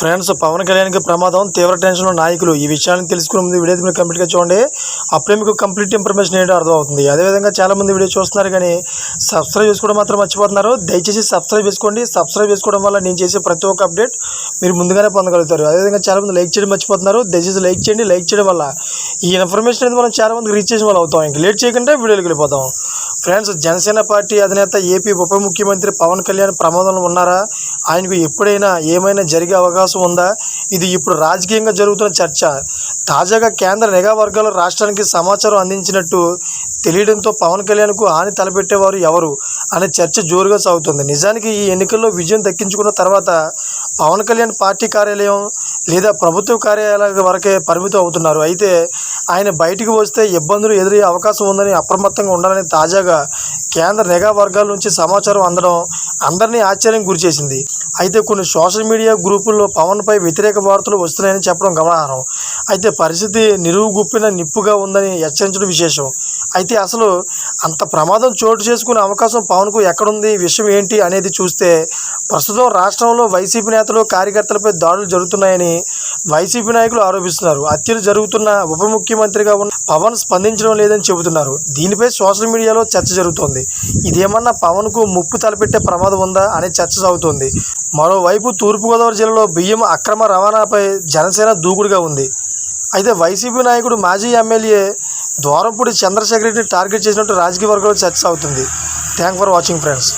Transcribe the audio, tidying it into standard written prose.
Friends, Pawan కళ్యాణ్కి ప్రమాదం, తీవ్ర టెన్షన్లో నాయకులు. ఈ విషయాన్ని తెలుసుకునే ముందు వీడియో మీరు కంప్లీట్గా చూడండి. అప్పుడే మీకు కంప్లీట్ ఇన్ఫర్మేషన్ ఏంటో అర్థమవుతుంది. అదేవిధంగా చాలామంది వీడియో చూస్తున్నారు కానీ సబ్స్క్రైబ్ చేసుకోవడం మాత్రం మర్చిపోతున్నారు. దయచేసి సబ్స్క్రైబ్ చేసుకోండి. సబ్స్క్రైబ్ చేసుకోవడం వల్ల నేను చేసే ప్రతి ఒక్క అప్డేట్ మీరు ముందుగానే పొందగలుగుతారు. అదేవిధంగా చాలామంది లైక్ చేయడం మర్చిపోతున్నారు. దయచేసి లైక్ చేయండి. లైక్ చేయడం వల్ల ఈ ఇన్ఫర్మేషన్ అనేది మనం చాలామందికి రీచ్ చేసిన వాళ్ళు అవుతాం. ఇంక లేట్ చేయకుండా వీడియోకి వెళ్ళిపోతాం. ఫ్రెండ్స్, జనసేన పార్టీ అధినేత ఏపీ ఉప ముఖ్యమంత్రి పవన్ కళ్యాణ్ ప్రమాదంలో ఉన్నారా? ఆయనకు ఎప్పుడైనా ఏమైనా జరిగే అవకాశం ఉందా? ఇది ఇప్పుడు రాజకీయంగా జరుగుతున్న చర్చ. తాజాగా కేంద్ర నిఘా వర్గాలు రాష్ట్రానికి సమాచారం అందించినట్టు తెలియడంతో పవన్ కళ్యాణ్కు హాని తలపెట్టేవారు ఎవరు అనే చర్చ జోరుగా సాగుతుంది. నిజానికి ఈ ఎన్నికల్లో విజయం దక్కించుకున్న తర్వాత పవన్ కళ్యాణ్ పార్టీ కార్యాలయం లేదా ప్రభుత్వ కార్యాలయాల వరకే పరిమితం అవుతున్నారు. అయితే ఆయన బయటికి వస్తే ఇబ్బందులు ఎదురయ్యే అవకాశం ఉందని అప్రమత్తంగా ఉండాలని తాజాగా కేంద్ర నిఘా వర్గాల నుంచి సమాచారం అందడం అందరినీ ఆశ్చర్యం గురిచేసింది. అయితే కొన్ని సోషల్ మీడియా గ్రూపుల్లో పవన్పై వ్యతిరేక వార్తలు వస్తున్నాయని చెప్పడం గమనార్హం. అయితే పరిస్థితి నిలువుగుప్పిన నిప్పుగా ఉందని హెచ్చరించడం విశేషం. అయితే అసలు అంత ప్రమాదం చోటు చేసుకునే అవకాశం పవన్కు ఎక్కడుంది, విషయం ఏంటి అనేది చూస్తే ప్రస్తుతం రాష్ట్రంలో వైసీపీ నేతలు కార్యకర్తలపై దాడులు జరుగుతున్నాయని వైసీపీ నాయకులు ఆరోపిస్తున్నారు. హత్యలు జరుగుతున్న ఉప ముఖ్యమంత్రిగా ఉన్న పవన్ స్పందించడం లేదని చెబుతున్నారు. దీనిపై సోషల్ మీడియాలో చర్చ జరుగుతోంది. ఇదేమన్నా పవన్కు ముప్పు తలపెట్టే ప్రమాదం ఉందా అనే చర్చ సాగుతోంది. మరోవైపు తూర్పుగోదావరి జిల్లాలో బియ్యం అక్రమ రవాణాపై జనసేన దూకుడుగా ఉంది. అయితే వైసీపీ నాయకుడు మాజీ ఎమ్మెల్యే ద్వారంపూడి చంద్రశేఖర్ రెడ్డిని టార్గెట్ చేసినట్టు రాజకీయ వర్గాల్లో చర్చ సాగుతుంది. Thank for watching friends.